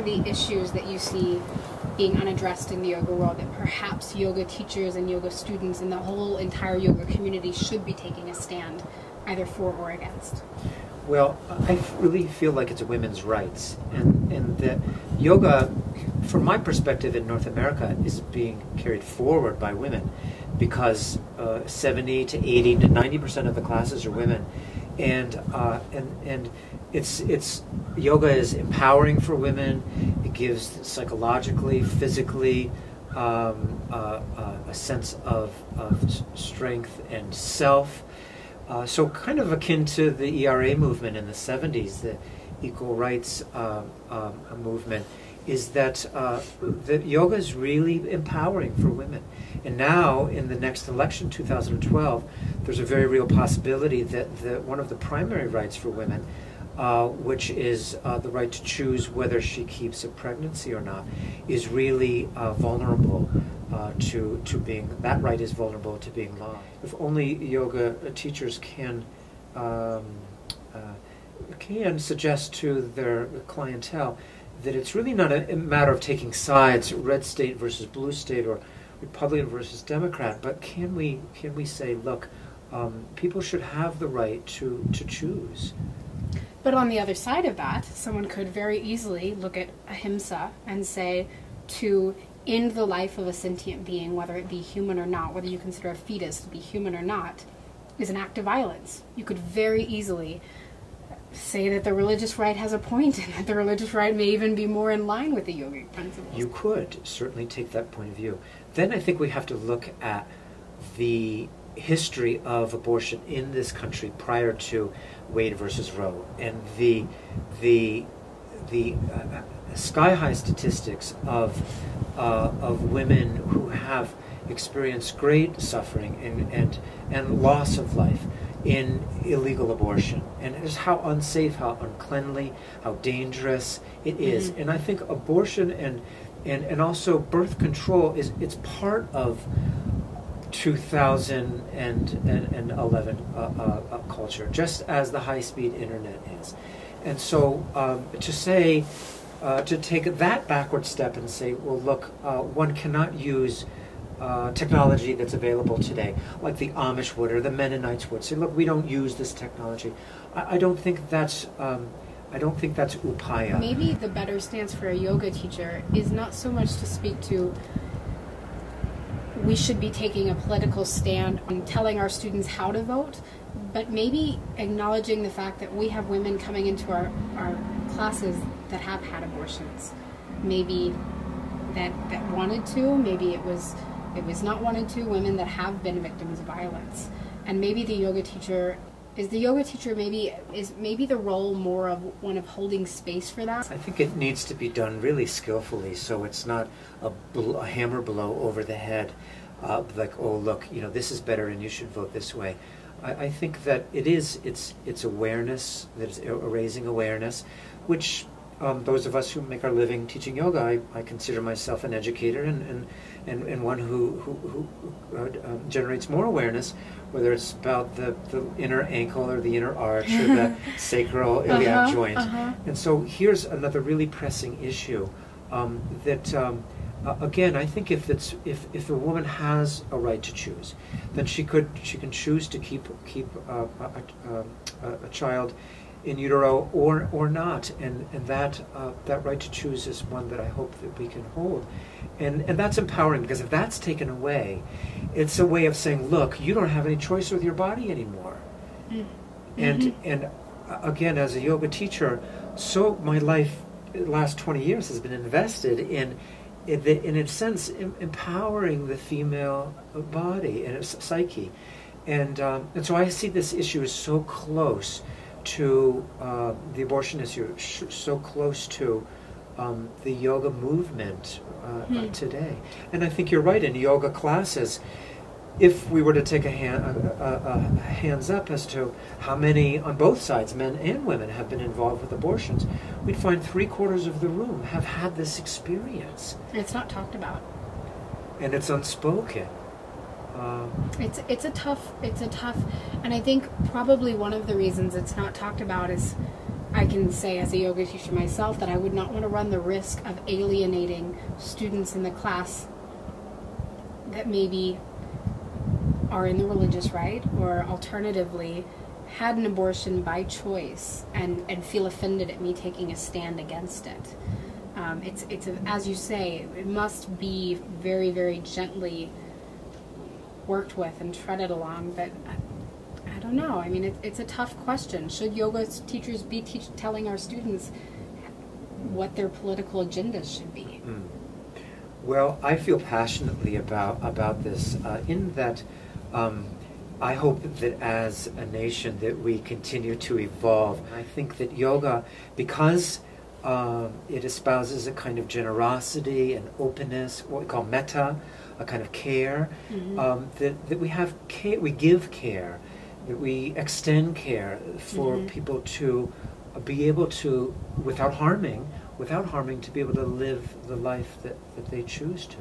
the issues that you see being unaddressed in the yoga world that perhaps yoga teachers and yoga students and the whole entire yoga community should be taking a stand either for or against? Well, I really feel like it's women's rights, and that yoga, from my perspective in North America, is being carried forward by women, because 70 to 80 to 90% of the classes are women, and it's yoga is empowering for women. It gives psychologically, physically, a sense of strength and self. So kind of akin to the ERA movement in the 70s, the equal rights movement, is that yoga is really empowering for women. And now, in the next election, 2012, there's a very real possibility that one of the primary rights for women, which is the right to choose whether she keeps a pregnancy or not, is really vulnerable to being, that right is vulnerable to being lost. If only yoga teachers can suggest to their clientele that it's really not a matter of taking sides, red state versus blue state, or Republican versus Democrat, but can we say, look, people should have the right to choose. But on the other side of that, someone could very easily look at ahimsa and say, to end the life of a sentient being, whether it be human or not, whether you consider a fetus to be human or not, is an act of violence. You could very easily say that the religious right has a point, and that the religious right may even be more in line with the yogic principles. You could certainly take that point of view. Then I think we have to look at the history of abortion in this country prior to Wade versus Roe, and the sky-high statistics of women who have experienced great suffering and loss of life in illegal abortion, and just how unsafe, how uncleanly, how dangerous it is. And I think abortion and also birth control it's part of 2011 culture, just as the high-speed internet is. And so to say, to take that backward step and say, well, look, one cannot use technology that's available today, like the Amish would or the Mennonites would say, look, we don't use this technology. I don't think that's upaya. Maybe the better stance for a yoga teacher is not so much to speak to we should be taking a political stand on telling our students how to vote, but maybe acknowledging the fact that we have women coming into our classes that have had abortions. Maybe that wanted to, maybe it was not wanted to, women that have been victims of violence. And maybe the yoga teacher is maybe the role more of one of holding space for that? I think it needs to be done really skillfully, so it's not a hammer blow over the head, like, oh, look, this is better and you should vote this way. I think that it's awareness, that it's raising awareness, which those of us who make our living teaching yoga, I consider myself an educator and one who generates more awareness, whether it's about the inner ankle or the inner arch or the sacral iliac joint. And so here's another really pressing issue that again, I think if the woman has a right to choose, then she can choose to keep a child in utero or not, and that right to choose is one that I hope that we can hold, and that's empowering, because if that's taken away, it's a way of saying, look, you don't have any choice with your body anymore. And again, as a yoga teacher, so my life the last 20 years has been invested in a sense empowering the female body and psyche, and so I see this issue as so close to the abortion issue, so close to the yoga movement today. And I think you're right, in yoga classes, if we were to take a hands up as to how many on both sides, men and women, have been involved with abortions, we'd find 3/4 of the room have had this experience. It's not talked about. And it's unspoken. It's a tough, and I think probably one of the reasons it's not talked about is, I can say as a yoga teacher myself that I would not want to run the risk of alienating students in the class that maybe are in the religious right, or alternatively had an abortion by choice and feel offended at me taking a stand against it. As you say, it must be very, very gently worked with and treaded along, but I don't know. I mean, it's a tough question. Should yoga teachers be telling our students what their political agendas should be? Well, I feel passionately about this in that I hope that as a nation that we continue to evolve. I think that yoga, because it espouses a kind of generosity and openness, what we call metta, a kind of care, that we have care, we give care, that we extend care for people to be able to, without harming, to be able to live the life that they choose to.